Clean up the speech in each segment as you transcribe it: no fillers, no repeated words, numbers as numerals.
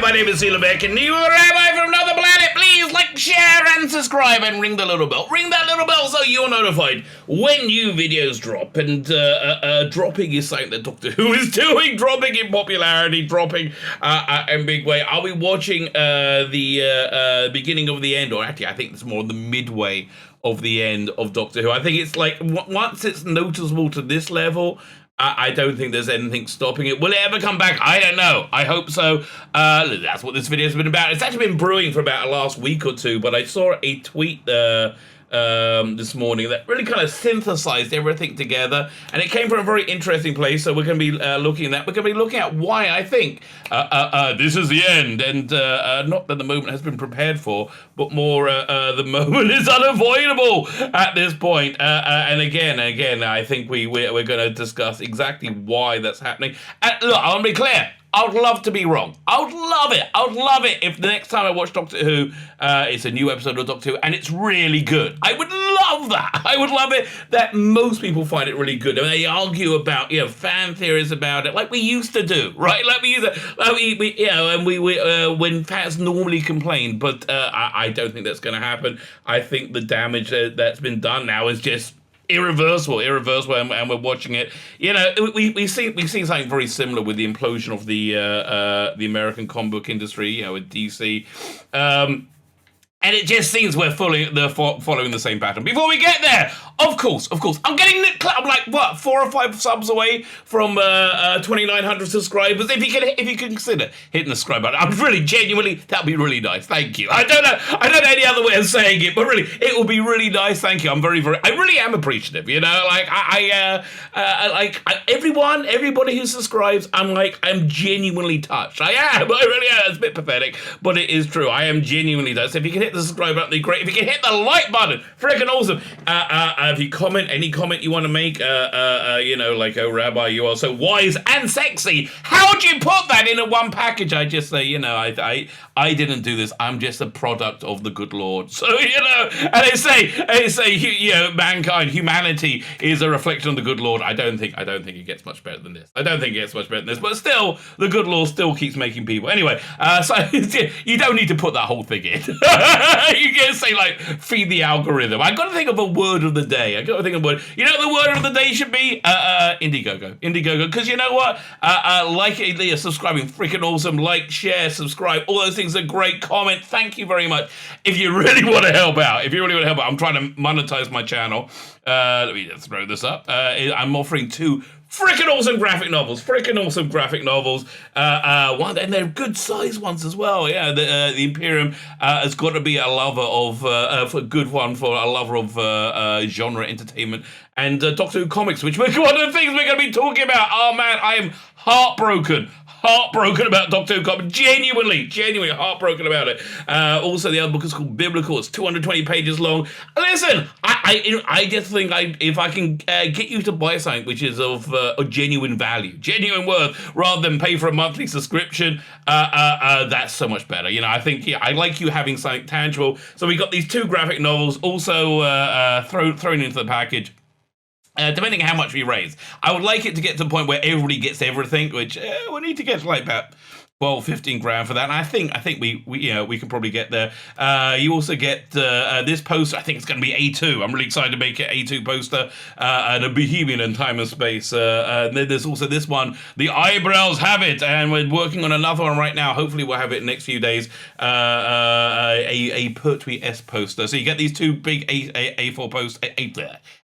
my name is Beck, and you are Rabbi from another planet. Please like, share, and subscribe, and ring the little bell. Ring that little bell so you're notified when new videos drop. And dropping is something that Doctor Who is doing, dropping in popularity, dropping in big way. Are we watching the beginning of the end, or actually, I think it's more the midway of the end of Doctor Who? I think it's like once it's noticeable to this level, I don't think there's anything stopping it. Will it ever come back? I don't know. I hope so. That's what this video has been about. It's actually been brewing for about the last week or two, but I saw a tweet this morning that really kind of synthesized everything together, and it came from a very interesting place. So we're going to be looking at that. We're going to be looking at why I think this is the end, and not that the moment has been prepared for, but more the moment is unavoidable at this point. And again, I think we're going to discuss exactly why that's happening. And look, I want to be clear. I would love to be wrong. I would love it. I would love it if the next time I watch Doctor Who, it's a new episode of Doctor Who, and it's really good. I would love that. I would love it that most people find it really good. And they argue about, fan theories about it, like we used to do, right? Like we used to, when fans normally complain. But I don't think that's going to happen. I think the damage that's been done now is just irreversible, and we're watching it. We've seen something very similar with the implosion of the American comic book industry, with DC. And it just seems we're following the same pattern. Before we get there, of course, I'm like 4 or 5 subs away from 2,900 subscribers. If you can consider hitting the subscribe button, I'm really genuinely, that'd be really nice. Thank you. I don't know any other way of saying it, but really, it will be really nice. Thank you. I'm I really am appreciative. Everybody who subscribes, I'm genuinely touched. I really am. It's a bit pathetic, but it is true. I am genuinely touched. So if you can hit the subscribe button, it'd be great. If you can hit the like button, freaking awesome. If you comment, any comment you want to make, oh Rabbi, you are so wise and sexy. How'd you put that in a one package? I just say, I didn't do this. I'm just a product of the good Lord. So, and they say, mankind, humanity is a reflection of the good Lord. I don't think it gets much better than this. But still, the good Lord still keeps making people. Anyway, so you don't need to put that whole thing in. You can say, feed the algorithm. I got to think of a word of the day. The word of the day should be? Indiegogo. Because you know what? Subscribing, freaking awesome. Like, share, subscribe. All those things are great. Comment. Thank you very much. If you really want to help out, I'm trying to monetize my channel. Let me just throw this up. I'm offering 2 freaking awesome graphic novels. And they're good size ones as well. Yeah, the Imperium has got to be a lover of a good one for a lover of genre entertainment and Doctor Who comics, which one of the things we're going to be talking about. Oh man, I am heartbroken about Doctor Who comics. Genuinely heartbroken about it. Also, the other book is called Biblical. It's 220 pages long. Listen, I just think if I can get you to buy something which is of genuine value, genuine worth, rather than pay for a monthly subscription, that's so much better. I think I like you having something tangible. So we got these 2 graphic novels also thrown into the package. Depending on how much we raise. I would like it to get to the point where everybody gets everything, which we need to get to about 12, 15 grand for that. And I think we can probably get there. You also get this poster. I think it's going to be A2. I'm really excited to make it A2 poster. And a Bohemian in Time and Space. And then there's also this one. The eyebrows have it. And we're working on another one right now. Hopefully we'll have it in the next few days. A Pertwee S poster. So you get these 2 big A4 posters.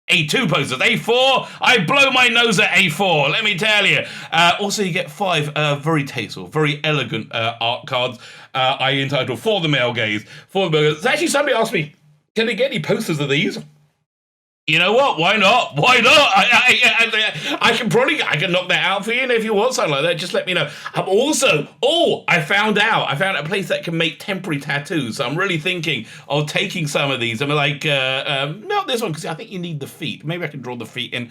A2 posters, A4, I blow my nose at A4, let me tell you. Also, you get 5 very tasteful, very elegant art cards I entitled For the Male Gaze. Actually, somebody asked me, can they get any posters of these? You know what? Why not? I can knock that out for you, and if you want something like that, just let me know. I'm also, I found a place that can make temporary tattoos. So I'm really thinking of taking some of these. I'm like, not this one, because I think you need the feet. Maybe I can draw the feet in.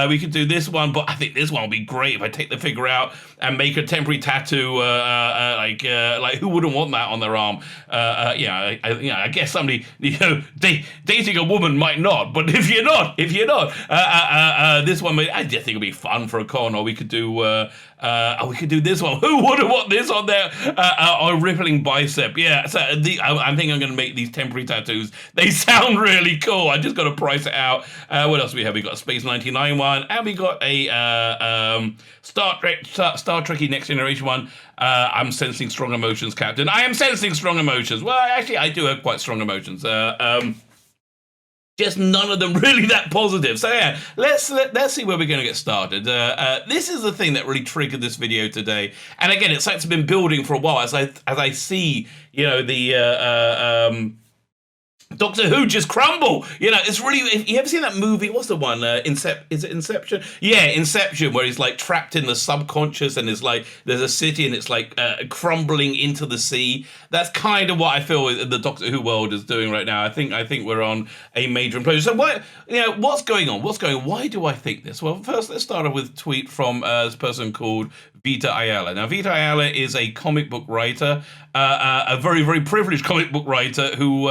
We could do this one, but I think this one would be great if I take the figure out and make a temporary tattoo. Like who wouldn't want that on their arm? I guess somebody, dating a woman might not. not. But if you're not, this one, I just think it'll be fun for a con. Or we could do this one. Who would have want this on there? A rippling bicep. Yeah. So I think I'm going to make these temporary tattoos. They sound really cool. I just got to price it out. What else do we have? We got a Space 99 one, and we got a Star Trekky Next Generation one. I'm sensing strong emotions, Captain. I am sensing strong emotions. Well, actually, I do have quite strong emotions. Just none of them really that positive. So yeah, let's see where we're going to get started. This is the thing that really triggered this video today. And again, it's like been building for a while as I see, the Doctor Who just crumble. It's really. If you ever seen that movie? What's the one? Is it Inception? Yeah, Inception, where he's like trapped in the subconscious, and it's like there's a city, and it's like crumbling into the sea. That's kind of what I feel the Doctor Who world is doing right now. I think we're on a major implosion. So what's going on? Why do I think this? Well, first let's start off with a tweet from this person called Vita Ayala. Now, Vita Ayala is a comic book writer, a very, very privileged comic book writer who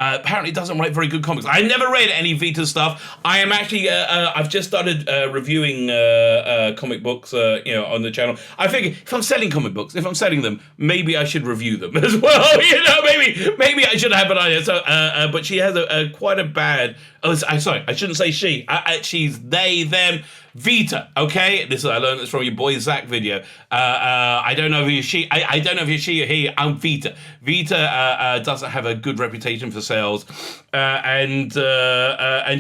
apparently doesn't write very good comics. I never read any Vita stuff. I am actually, I've just started reviewing comic books, on the channel. I figure if I'm selling comic books, if I'm selling them, maybe I should review them as well. Maybe I should have an idea. So, but she has quite a bad. Oh, sorry, I shouldn't say she. She's they, them. Vita, okay? I learned this from your boy Zach video. I don't know if you're she. I don't know if you're she or he. I'm Vita. Vita doesn't have a good reputation for sales, and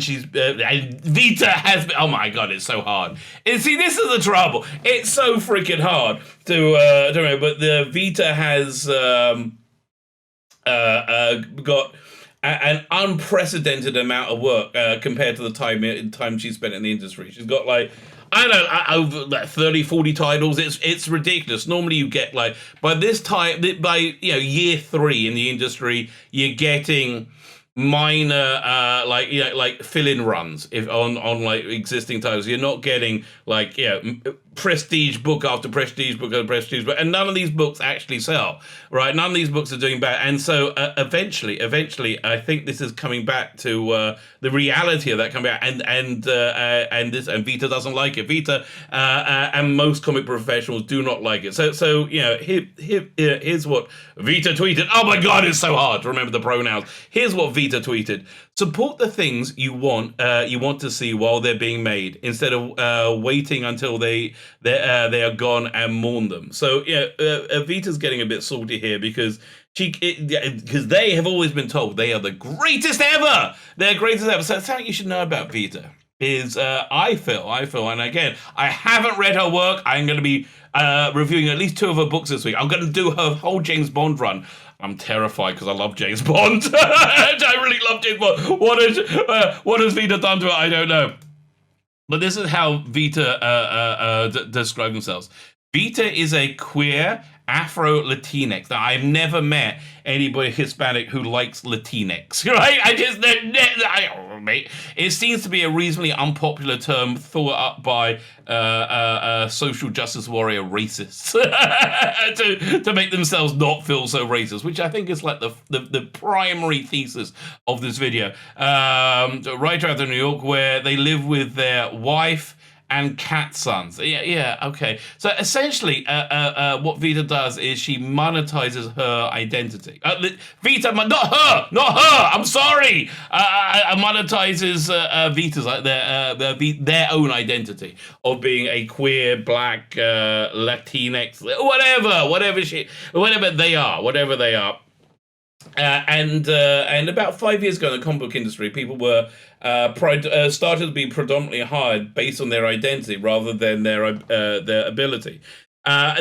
she's Vita has. Oh my god, it's so hard. See, this is the trouble. It's so freaking hard to remember. But the Vita has got an unprecedented amount of work compared to the time she spent in the industry. She's got like, I don't know, over 30, 40 titles. It's ridiculous. Normally you get like, by this time, by year 3 in the industry, you're getting minor like fill-in runs on like existing titles. You're not getting like prestige book after prestige book after prestige book, and none of these books actually sell, right? None of these books are doing bad, and so eventually I think this is coming back to the reality of that coming back, and Vita doesn't like it. Vita and most comic professionals do not like it. So here's what Vita tweeted. Oh my god, it's so hard to remember the pronouns. Here's what Vita tweeted: support the things you want to see while they're being made, instead of waiting until they are gone and mourn them. So Vita's getting a bit salty here because they have always been told they are the greatest ever. They're greatest ever. So something you should know about Vita is I feel, and again, I haven't read her work. I'm going to be reviewing at least 2 of her books this week. I'm going to do her whole James Bond run. I'm terrified because I love James Bond. I really love James Bond. What has Vita done to it? I don't know. But this is how Vita describe themselves. Vita is a queer Afro-Latinx. Now, I've never met anybody Hispanic who likes Latinx, right? It seems to be a reasonably unpopular term thought up by social justice warrior racists to make themselves not feel so racist, which I think is like the primary thesis of this video. Right out of New York, where they live with their wife and cat sons. Yeah, okay. So essentially, what Vita does is she monetizes her identity. Vita, not her. I'm sorry. Monetizes Vita's their own identity of being a queer, black, Latinx, whatever they are. And about 5 years ago in the comic book industry, people were started to be predominantly hired based on their identity rather than their ability. Now,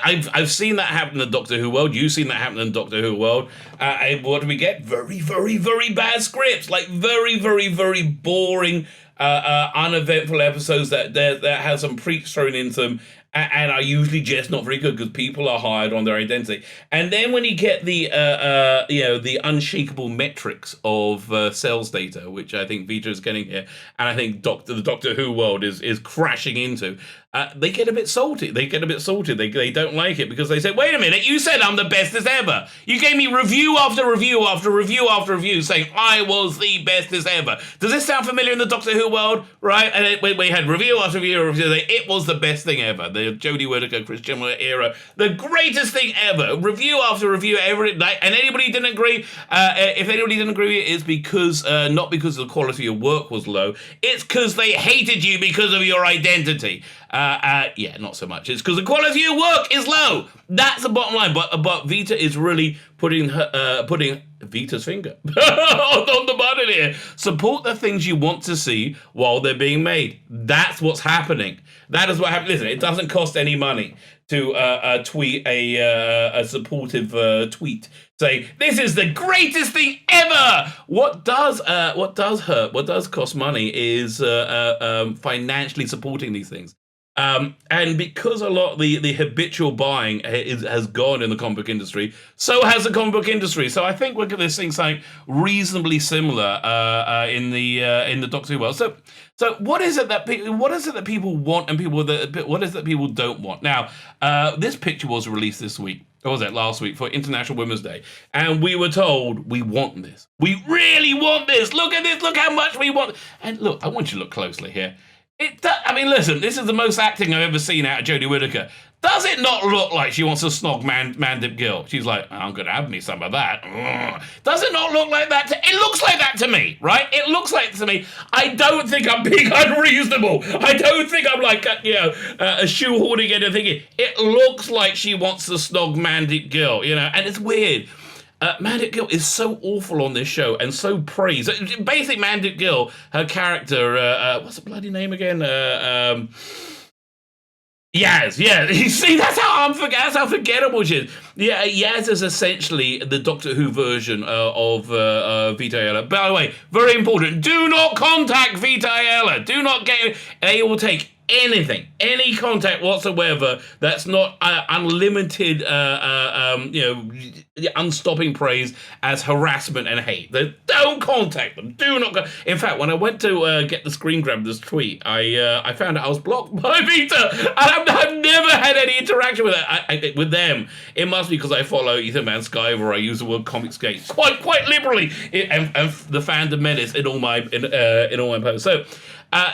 I've seen that happen in the Doctor Who world. You've seen that happen in the Doctor Who world. And what do we get? Very, very, very bad scripts. Like very, very, very boring, uneventful episodes that have some preach thrown into them. and are usually just not very good because people are hired on their identity. And then when you get the the unshakable metrics of sales data, which I think Vita is getting here, and I think the Doctor Who world is crashing into, they get a bit salty. They don't like it because they say, wait a minute, you said I'm the bestest ever. You gave me review after review after review after review saying I was the bestest ever. Does this sound familiar in the Doctor Who world? Right? And we had review after review after review saying it was the best thing ever. The Jodie Whittaker, Chris Chibnall era, the greatest thing ever. Review after review every night. And anybody didn't agree, if anybody didn't agree, it's because, not because the quality of work was low, it's because they hated you because of your identity. Yeah, not so much. It's because the quality of work is low. That's the bottom line. But Vita is really putting Vita's finger on the button here. Support the things you want to see while they're being made. That's what's happening. That is what happened. Listen, it doesn't cost any money to tweet a supportive tweet saying this is the greatest thing ever. What does hurt? What does cost money is financially supporting these things. And because a lot of the habitual buying has gone in the comic book industry, so has the comic book industry. So I think we're going to see something reasonably similar in the Doctor Who world. So what is it that people want and what is it that people don't want? Now, this picture was released this week. Or was it last week for International Women's Day? And we were told we want this. We really want this. Look at this. Look how much we want. And look, I want you to look closely here. I mean, listen, this is the most acting I've ever seen out of Jodie Whittaker. Does it not look like she wants to snog Mandip Gill? She's like, I'm going to have me some of that. Ugh. Does it not look like that? It looks like that to me, right? It looks like to me. I don't think I'm being unreasonable. I don't think I'm like, shoehorning anything. It looks like she wants to snog Mandip Gill, and it's weird. Mandip Gill is so awful on this show and so praised. Basically, Mandip Gill, her character, what's the bloody name again? Yaz, yeah. You see, that's how forgettable she is. Yeah, Yaz is essentially the Doctor Who version of Vita Ayala. By the way, very important, do not contact Vita Ayala. Do not get... They will take anything, any contact whatsoever that's not unlimited, unstopping praise as harassment and hate. Don't contact them. Do not. In fact, when I went to get the screen grab of this tweet, I found out I was blocked by Vita, and I've never had any interaction with them. It must be because I follow Ethan Van Sciver, or I use the word Comicsgate quite liberally, and the fandom menace in all my posts. So.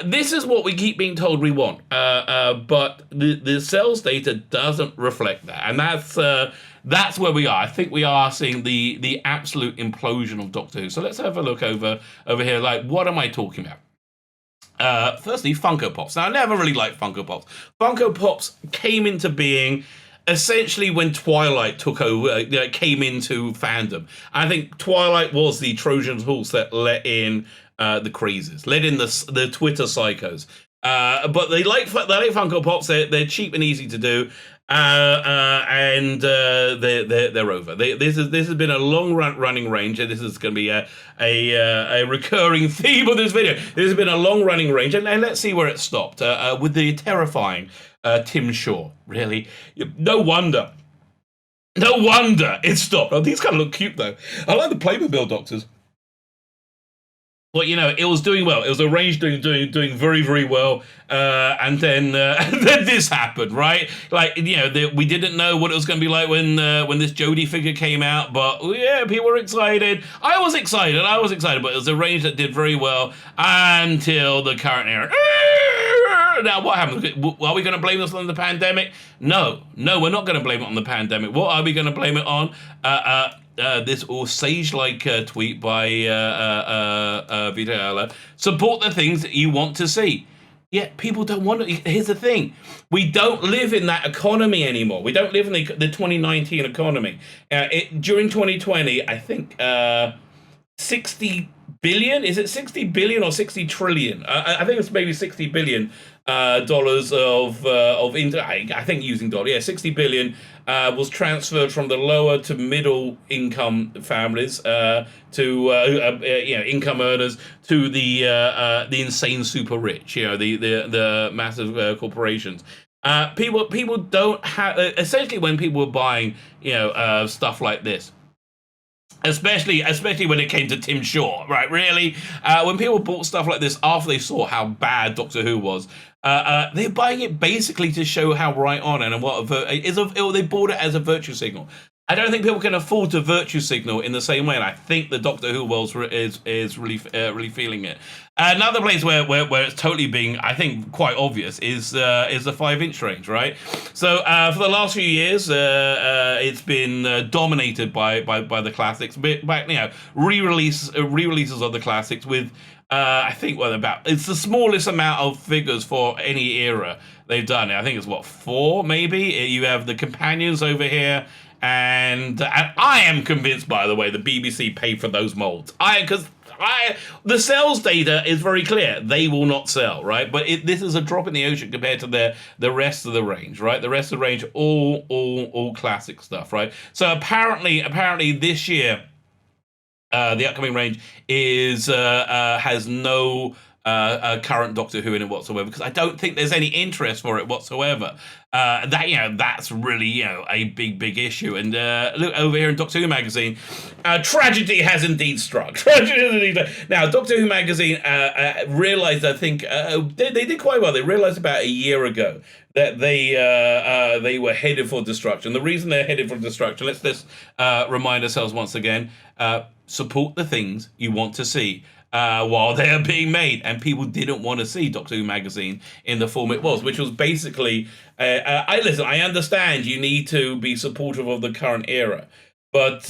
This is what we keep being told we want, but the sales data doesn't reflect that, and that's where we are. I think we are seeing the absolute implosion of Doctor Who. So let's have a look over here. Like, what am I talking about? Firstly, Funko Pops. Now, I never really liked Funko Pops. Funko Pops came into being essentially when Twilight took over, came into fandom. I think Twilight was the Trojan horse that let in the crazes, let in the Twitter psychos. But they like Funko Pops. They're cheap and easy to do, and they're over. This has been a long running range, and this is going to be a recurring theme of this video. This has been a long running range, and let's see where it stopped with the terrifying Tim Shaw. Really, no wonder it stopped. Oh, these kind of look cute though. I like the Playmobil Doctors. Well, it was doing well. It was a range doing very, very well, and then this happened, right? Like, we didn't know what it was going to be like when this Jodie figure came out, but yeah, people were excited. I was excited, but it was a range that did very well until the current era. Now, what happened? Are we going to blame this on the pandemic? No, we're not going to blame it on the pandemic. What are we going to blame it on? This sage-like tweet by Vita Ayala. Support the things that you want to see. Yeah, people don't want it. Here's the thing. We don't live in that economy anymore. We don't live in the 2019 economy. During 2020, I think 60 billion? Is it 60 billion or 60 trillion? I think it's maybe 60 billion dollars of I think using dollar. Yeah, 60 billion was transferred from the lower to middle income families to income earners to the insane super rich. The massive corporations. People don't have, essentially when people were buying, stuff like this. Especially when it came to Tim Shaw, right? Really, when people bought stuff like this after they saw how bad Doctor Who was, they're buying it basically to show how right on and what they bought it as a virtue signal. I don't think people can afford to virtue signal in the same way, and I think the Doctor Who world is really feeling it. Another place where it's totally being, I think, quite obvious is the 5-inch range, right? So for the last few years, it's been dominated by the classics, re-releases of the classics with. I think it's the smallest amount of figures for any era they've done. I think it's 4 maybe. You have the companions over here. And I am convinced, by the way, the BBC paid for those molds. The sales data is very clear. They will not sell, right? But this is a drop in the ocean compared to the rest of the range, right? The rest of the range, all classic stuff, right? So apparently this year, the upcoming range has no current Doctor Who in it whatsoever, because I don't think there's any interest for it whatsoever. That's really a big issue. And look over here in Doctor Who magazine, tragedy has indeed struck. Now, Doctor Who magazine realized, I think they did quite well. They realized about a year ago that they were headed for destruction. The reason they're headed for destruction, let's just remind ourselves once again, support the things you want to see. While they are being made, and people didn't want to see Doctor Who magazine in the form it was, which was basically, I understand you need to be supportive of the current era, but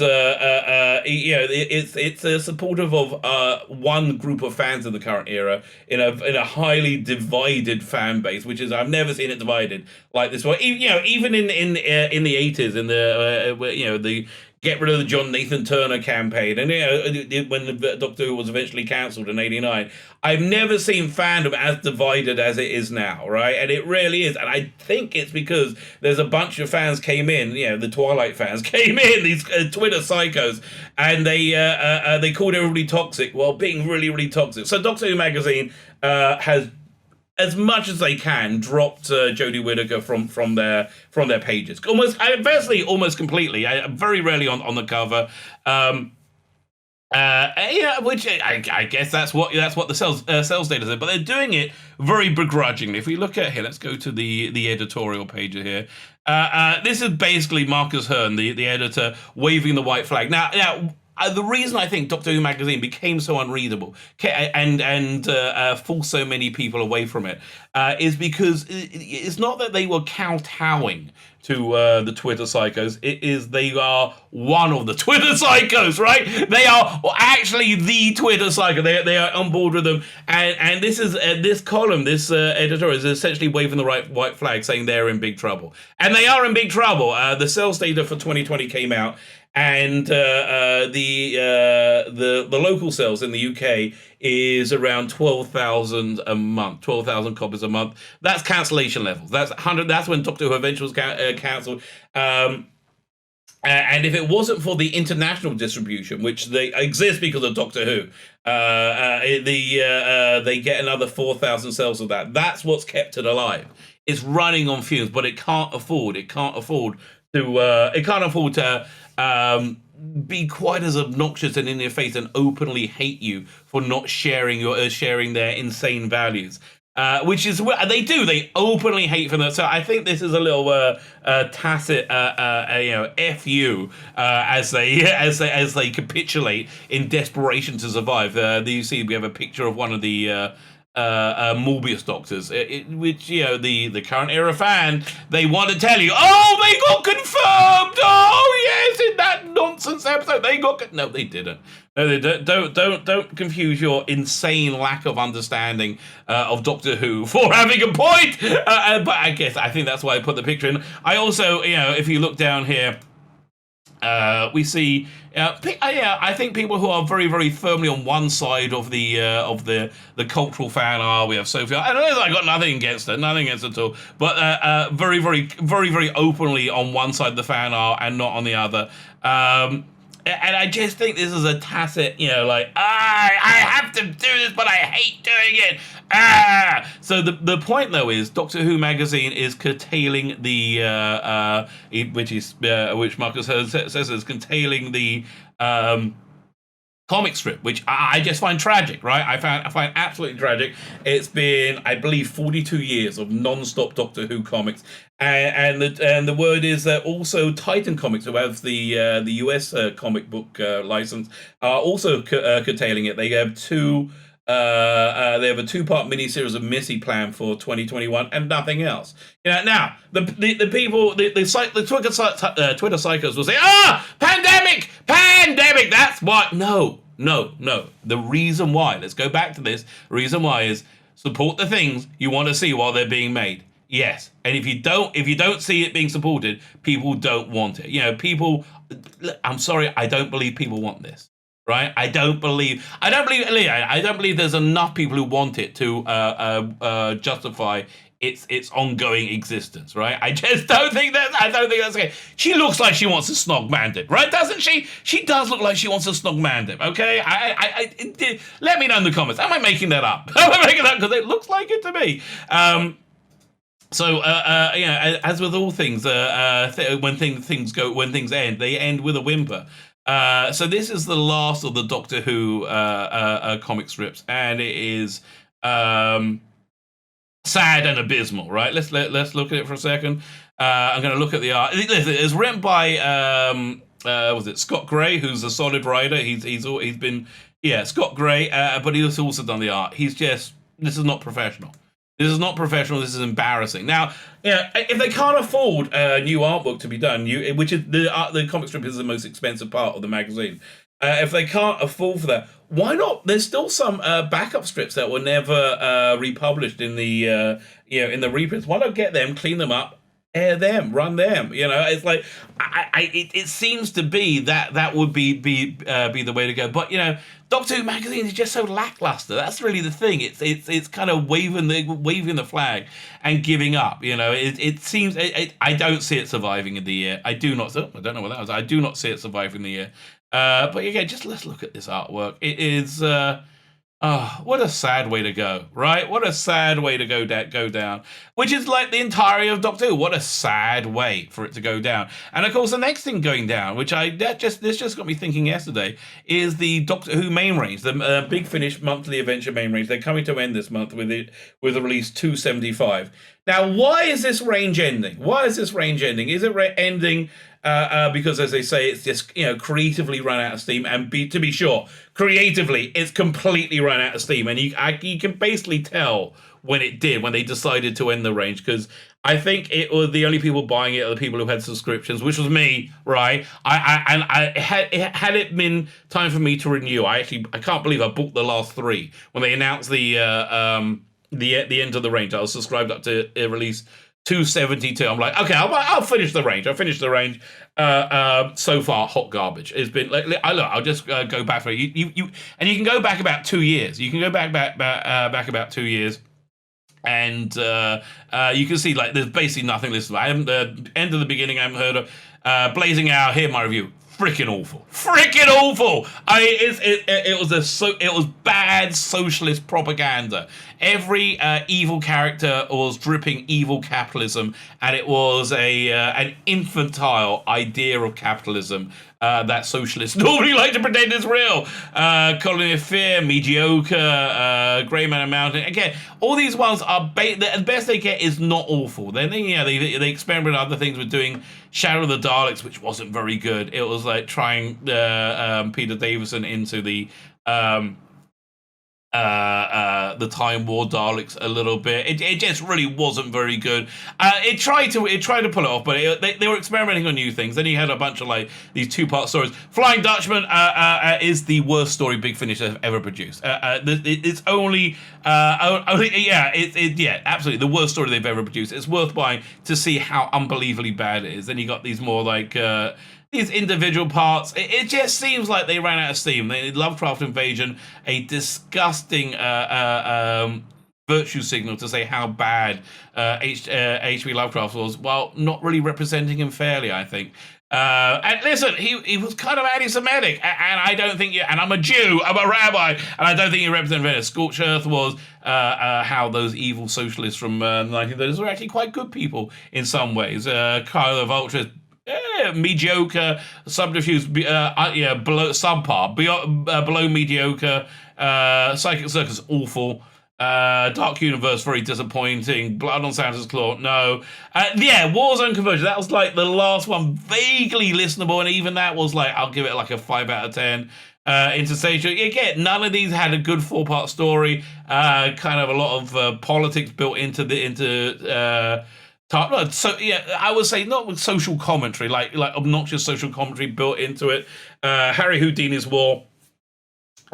it's supportive of one group of fans in the current era in a highly divided fan base, which is, I've never seen it divided like this one. Even in the 80s, in the get rid of the John Nathan Turner campaign, and when the Doctor Who was eventually cancelled in '89, I've never seen fandom as divided as it is now, right? And it really is, and I think it's because there's a bunch of fans came in, the Twilight fans came in, these Twitter psychos, and they called everybody toxic while being really toxic. So Doctor Who magazine has, as much as they can, dropped Jodie Whittaker from their pages, almost completely. Very rarely on the cover. Which I guess that's what the sales data said, but they're doing it very begrudgingly. If we look at here, let's go to the editorial page here. This is basically Marcus Hearn, the editor, waving the white flag. Now. The reason I think Doctor Who magazine became so unreadable and forced so many people away from it is because it's not that they were kowtowing to the Twitter psychos. It is they are one of the Twitter psychos, right? They are actually the Twitter psycho. They are on board with them, and this is this column, this editor is essentially waving the white flag, saying they're in big trouble, and they are in big trouble. The sales data for 2020 came out. And the local sales in the UK is around 12,000 a month, 12,000 copies a month. That's cancellation levels. That's 100. That's when Doctor Who eventually was cancelled. And if it wasn't for the international distribution, which they exist because of Doctor Who, they get another 4,000 sales of that. That's what's kept it alive. It's running on fumes, but it can't afford to be quite as obnoxious and in your face and openly hate you for not sharing their insane values, which is what they do. They openly hate for that. So I think this is a little tacit, fu as they capitulate in desperation to survive. You see, we have a picture of one of the Morbius doctors, which the current era fan, they want to tell you, oh, they got confirmed. Oh yes, in that nonsense episode they got. No, they didn't. No, they don't confuse your insane lack of understanding of Doctor Who for having a point. But I think that's why I put the picture in. I also, if you look down here. We see, I think people who are very, very firmly on one side of the cultural fan are. We have Sophie. I don't know. I got nothing against it at all. But very, very, very, very openly on one side of the fan are and not on the other. And I just think this is a tacit, I have to do this, but I hate doing it. So the point though is Doctor Who magazine is curtailing which Marcus says is curtailing the comic strip, which I just find tragic, right? I find absolutely tragic. It's been, I believe, 42 years of non-stop Doctor Who comics, and the word is that also Titan Comics, who have the US comic book license, are also curtailing it. They have they have a two-part miniseries of Missy planned for 2021 and nothing else. Now the people, the Twitter psychos will say, pandemic. That's what. No. The reason why. Let's go back to this. The reason why is support the things you want to see while they're being made. Yes, and if you don't see it being supported, people don't want it. People. I'm sorry, I don't believe people want this. Right? I don't believe there's enough people who want it to justify its ongoing existence, right? I just don't think that's okay. She looks like she wants to snog Mandip, right? Doesn't she? She does look like she wants to snog Mandip, okay? Let me know in the comments. Am I making that up? Am I making that because it looks like it to me? As with all things, when things end, they end with a whimper. So this is the last of the Doctor Who comic strips, and it is sad and abysmal, right? Let's look at it for a second. I'm going to look at the art. It's written by was it Scott Gray, who's a solid writer. He's been Scott Gray, but he's also done the art. This is not professional. This is not professional. This is embarrassing. Now, if they can't afford a new art book to be done, which is the comic strip is the most expensive part of the magazine. If they can't afford for that, why not? There's still some backup strips that were never republished in the in the reprints. Why not get them, clean them up, air them, run them? It's like it seems to be that would be the way to go. But Doctor Who magazine is just so lackluster. That's really the thing. It's kind of waving the flag and giving up. It seems I don't see it surviving in the year. I do not. I don't know what that was. I do not see it surviving the year. But again, just let's look at this artwork. It is. What a sad way to go, right? What a sad way to go down. Which is like the entirety of Doctor Who. What a sad way for it to go down. And of course, the next thing going down, which this just got me thinking yesterday, is the Doctor Who main range, the Big Finish monthly adventure main range. They're coming to end this month with the release 275. Now, why is this range ending? Is it ending because, as they say, it's just creatively run out of steam, and to be sure, creatively it's completely run out of steam, and you can basically tell when they decided to end the range, because I think it was the only people buying it are the people who had subscriptions, which was me, right? Had it been time for me to renew, I can't believe I bought the last 3 when they announced the end of the range. I was subscribed up to release 272. I'm like, okay, I'll finish the range. So far, hot garbage. It's been I'll just go back for it. You can go back about 2 years. You can go back about 2 years, and you can see there's basically nothing listed. I haven't end of the beginning. I haven't heard of Blazing Hour. Here, my review. Freaking awful! It was bad socialist propaganda. Every evil character was dripping evil capitalism, and it was an infantile idea of capitalism that socialists normally like to pretend is real. Colony of Fear, Mediocre, Grey Man and Mountain. Again, all these ones are the best they get is not awful. Then they experiment with other things with doing Shadow of the Daleks, which wasn't very good. It was like trying Peter Davison into the Time War Daleks a little bit. It just really wasn't very good. It tried to pull it off, but they were experimenting on new things. Then you had a bunch of these 2-part stories. Flying Dutchman is the worst story Big Finish have ever produced. It's absolutely the worst story they've ever produced. It's worth buying to see how unbelievably bad it is. Then you got these more these individual parts. It just seems like they ran out of steam. Lovecraft Invasion, a disgusting virtue signal to say how bad H.P. Lovecraft was, while not really representing him fairly, I think. And listen, he was kind of anti-Semitic, and I don't think and I'm a Jew, I'm a rabbi, and I don't think he represented fairly. Scorched Earth was how those evil socialists from the 1930s were actually quite good people in some ways. Kylo Vulture is mediocre, Subterfuge, below subpar, below mediocre, Psychic Circus awful. Dark Universe, very disappointing. Blood on Santa's Claw, no. Warzone Conversion, that was like the last one, vaguely listenable, and even that was like, I'll give it like a 5 out of 10. Interstation, again, none of these had a good 4-part story. Kind of a lot of politics built into so yeah, I would say not with social commentary, like obnoxious social commentary built into it. Harry Houdini's War.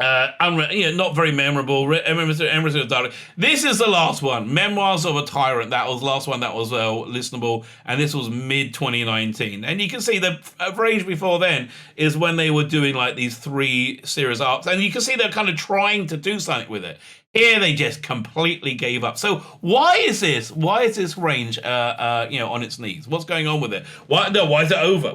Not very memorable. Emissary of Darkness. This is the last one. Memoirs of a Tyrant. That was the last one that was listenable, and this was mid 2019. And you can see the range before then is when they were doing like these 3 series arcs, and you can see they're kind of trying to do something with it. Here they just completely gave up. So why is this range on its knees? What's going on with it? Why is it over?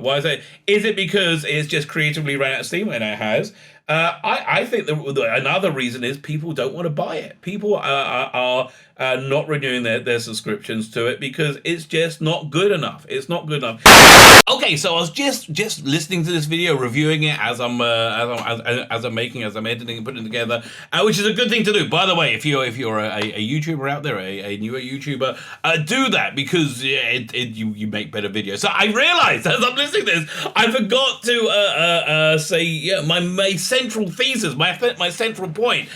Is it because it's just creatively ran out of steam? And it has. I think another reason is people don't want to buy it. People are not renewing their subscriptions to it because it's just not good enough. It's not good enough. Okay, so I was just listening to this video, reviewing it as I'm editing and putting it together, which is a good thing to do. By the way, if you're a YouTuber out there, a newer YouTuber, do that because you make better videos. So I realized as I'm listening to this, I forgot to say my central thesis, my central point,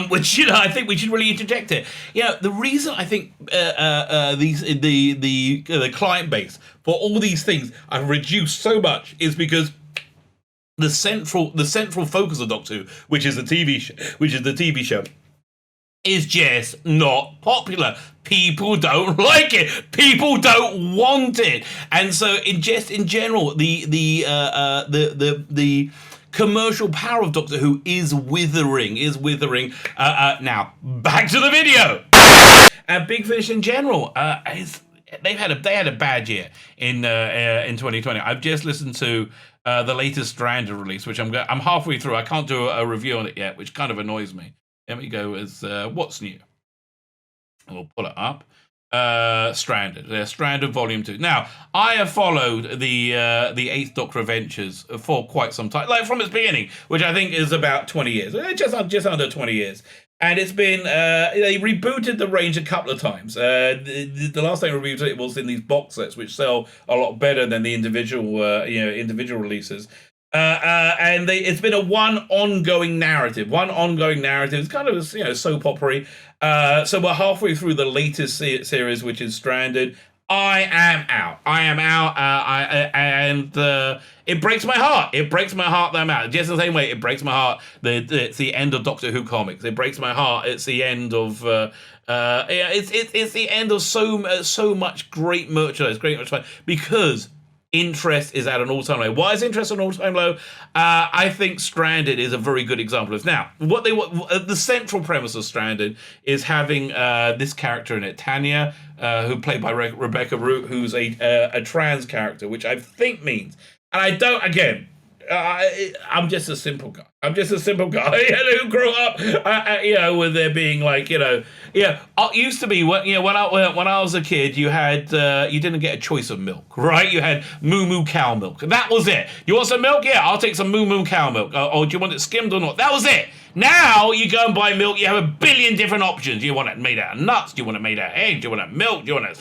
which I think we should really interject it. The reason I think the client base for all these things I've reduced so much is because the central focus of Doctor Who, which is the TV show, is just not popular. People don't like it. People don't want it, and so in general, the commercial power of Doctor Who is withering. Now back to the video. Big Finish in general they had a bad year in 2020. I've just listened to the latest Stranded release, which I'm halfway through. I can't do a review on it yet, which kind of annoys me. Let me go as what's new. We'll pull it up. Stranded Volume 2. Now, I have followed the 8th Doctor Adventures for quite some time, like from its beginning, which I think is about 20 years, just under 20 years. And it's been, they rebooted the range a couple of times. The last time they rebooted it was in these box sets, which sell a lot better than the individual releases. And it's been one ongoing narrative. It's kind of soap opera. So we're halfway through the latest series, which is Stranded. I am out. It breaks my heart. It breaks my heart that I'm out. Just the same way it breaks my heart that it's the end of Doctor Who comics. It breaks my heart. It's the end of it's the end of so much great merchandise, because interest is at an all-time low. Why is interest at an all-time low? I think Stranded is a very good example of now. The central premise of Stranded is having this character in it, Tanya, who played by Rebecca Root, who's a trans character, which I think means, and I don't. Again, I'm just a simple guy. Who grew up, with there being it used to be when I was a kid, you didn't get a choice of milk, right? You had moo moo cow milk. That was it. You want some milk? Yeah, I'll take some moo moo cow milk. Or do you want it skimmed or not? That was it. Now you go and buy milk. You have a billion different options. You want it made out of nuts? Do you want it made out of eggs? Do you want it milk? Do you want it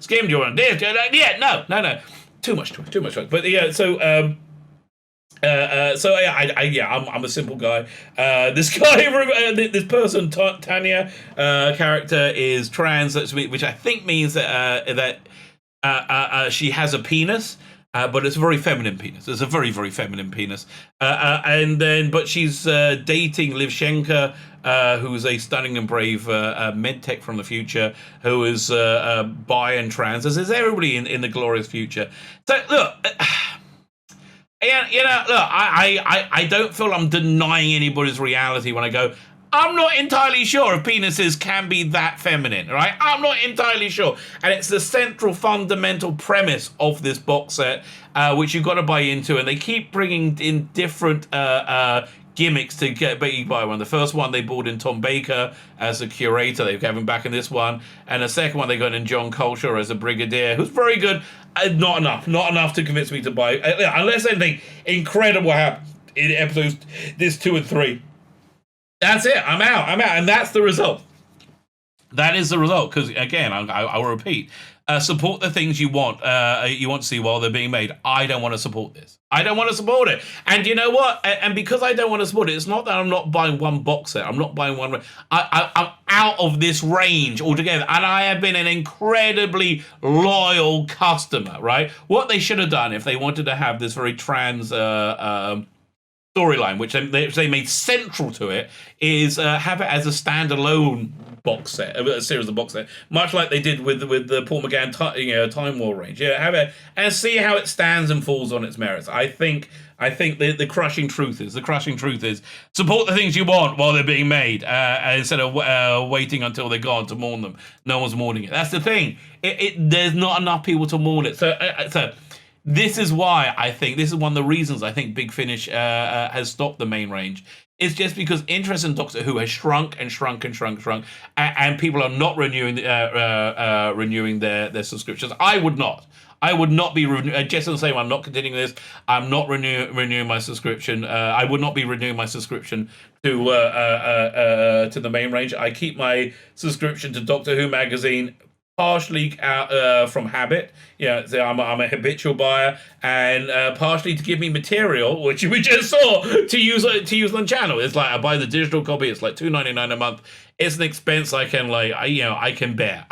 skimmed? Do you want this? Yeah, no. Too much choice. But yeah, so. I'm a simple guy. This guy, this person, Tanya, character is trans, which I think means that she has a penis, but it's a very feminine penis. It's a very, very feminine penis. But she's dating Liv Schenker, who's a stunning and brave med tech from the future, who is bi and trans, as is everybody in the glorious future. So look. Look, I don't feel I'm denying anybody's reality when I go, I'm not entirely sure if penises can be that feminine, right? I'm not entirely sure. And it's the central fundamental premise of this box set, which you've got to buy into. And they keep bringing in different gimmicks to get you buy one. The first one, they brought in Tom Baker as a curator. They've got him back in this one. And the second one, they got in John Culture as a brigadier, who's very good. Not enough to convince me to buy. Unless anything incredible happens in episodes this 2 and 3. That's it. I'm out. And that's the result. That is the result. Because, again, I will repeat. Support the things you want to see while they're being made. I don't want to support this. I don't want to support it. And you know what? And because I don't want to support it, it's not that I'm not buying one box set. I'm not buying one. I'm out of this range altogether. And I have been an incredibly loyal customer, right? What they should have done if they wanted to have this very trans storyline, which they made central to it, is have it as a standalone box set, a series of box set, much like they did with the Paul McGann Time War range. Yeah, have it and see how it stands and falls on its merits. I think the crushing truth is support the things you want while they're being made, instead of waiting until they're gone to mourn them. No one's mourning it. That's the thing. There's not enough people to mourn it. So this is why I think this is one of the reasons I think Big Finish has stopped the main range. It's just because interest in Doctor Who has shrunk, and people are not renewing their subscriptions. I would not be just the same. I'm not continuing this. I'm not renewing my subscription. I would not be renewing my subscription to the main range. I keep my subscription to Doctor Who magazine partially out from habit. So I'm a habitual buyer, and partially to give me material, which we just saw, to use on the channel. It's like I buy the digital copy. It's like $2.99 a month. It's an expense I can I can bear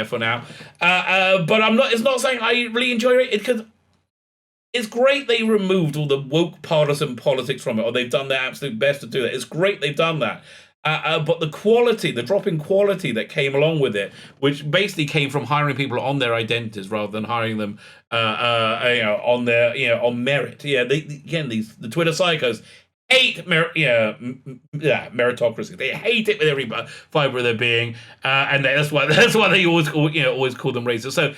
for now. But I'm not. It's not saying I really enjoy it because it's great they removed all the woke partisan politics from it, or they've done their absolute best to do that. It's great they've done that. But the drop in quality that came along with it, which basically came from hiring people on their identities rather than hiring them, on their, on merit. Yeah, the Twitter psychos hate meritocracy. They hate it with every fiber of their being, and that's why they always call them racist. So,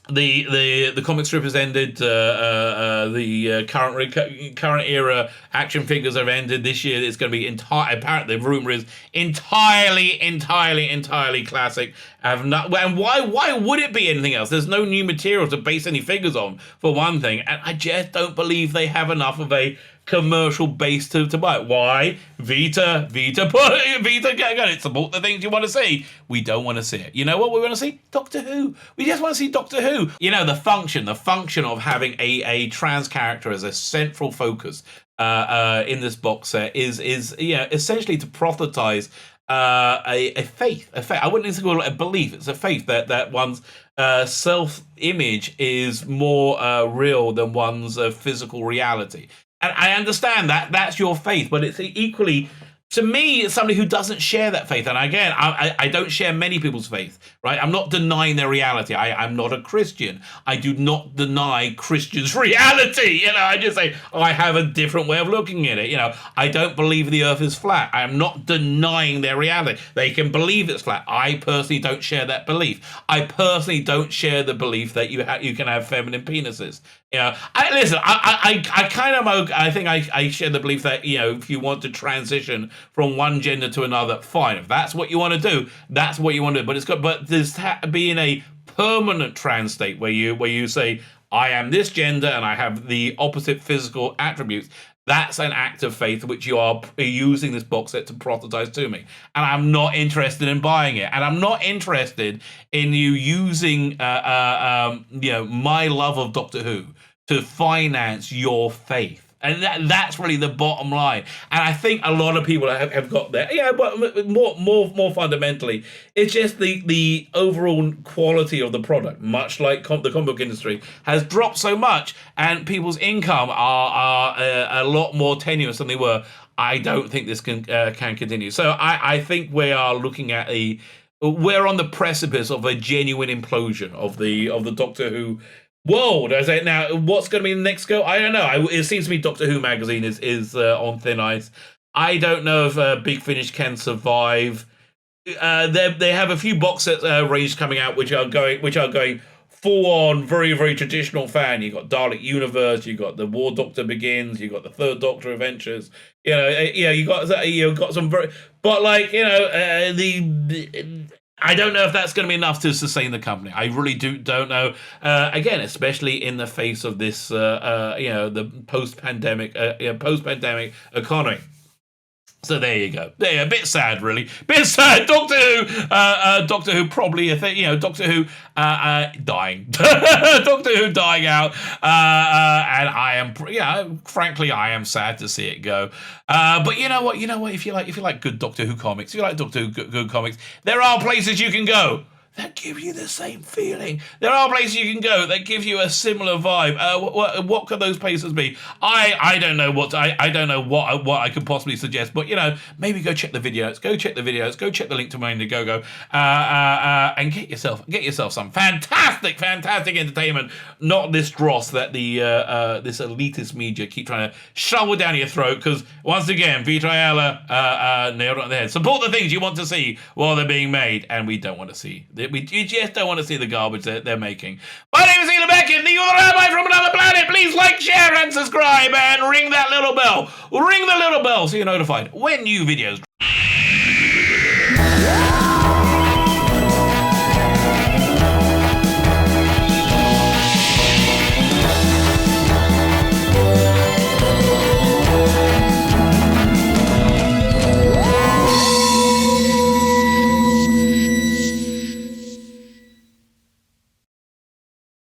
the comic strip has ended. The current era action figures have ended. This year it's going to be apparently the rumor is entirely classic. And why would it be anything else? There's no new material to base any figures on, for one thing, and I just don't believe they have enough of a commercial base to buy it. Why? Vita, get it. Support the things you want to see. We don't want to see it. You know what we want to see? Doctor Who. We just want to see Doctor Who. The function of having a trans character as a central focus in this box set is essentially to proselytize a faith. I wouldn't even call it a belief. It's a faith that one's self-image is more real than one's physical reality. And I understand that that's your faith, but it's equally, to me, it's somebody who doesn't share that faith. And again, I don't share many people's faith, right? I'm not denying their reality. I'm not a Christian. I do not deny Christians' reality. I just say, I have a different way of looking at it. I don't believe the earth is flat. I am not denying their reality. They can believe it's flat. I personally don't share that belief. I personally don't share the belief that you can have feminine penises. I think I share the belief that, if you want to transition from one gender to another, fine. If that's what you want to do, that's what you want to do. But there's being a permanent trans state where you say, I am this gender and I have the opposite physical attributes. That's an act of faith which you are using this box set to proselytize to me. And I'm not interested in buying it. And I'm not interested in you using my love of Doctor Who to finance your faith. And that's really the bottom line. And I think a lot of people have got there. Yeah, but more fundamentally, it's just the overall quality of the product, much like the comic book industry, has dropped so much, and people's income are a lot more tenuous than they were. I don't think this can continue. So I think we are looking at we're on the precipice of a genuine implosion of the Doctor Who world. I say now, what's going to be the next go? I don't know. It seems to me Doctor Who magazine is on thin ice. I don't know if Big Finish can survive. They have a few box set range coming out, which are going full on, very very traditional fan. You got Dalek Universe, you got the War Doctor Begins, you got the Third Doctor Adventures. You got some very, but like the I don't know if that's going to be enough to sustain the company. I really don't know. Again, especially in the face of this, the post-pandemic economy. So there you go. A bit sad, really. Bit sad. Doctor Who probably a thing. Doctor Who dying. Doctor Who dying out. And I am, frankly, I am sad to see it go. But you know what? If you like good Doctor Who comics, if you like Doctor Who good comics, there are places you can go that give you the same feeling. There are places you can go that give you a similar vibe. What could those places be? I don't know what I don't know what I could possibly suggest. But maybe go check the videos. Go check the videos. Go check the link to my Indiegogo. And get yourself some fantastic entertainment. Not this dross that the this elitist media keep trying to shovel down your throat. Because once again, Vita Ayala nailed it on the head. Support the things you want to see while they're being made, and we don't want to see. We just don't want to see the garbage that they're making. My name is Eli Beckett, the Rabbi from another planet. Please like, share, and subscribe, and ring that little bell. Ring the little bell so you're notified when new videos drop.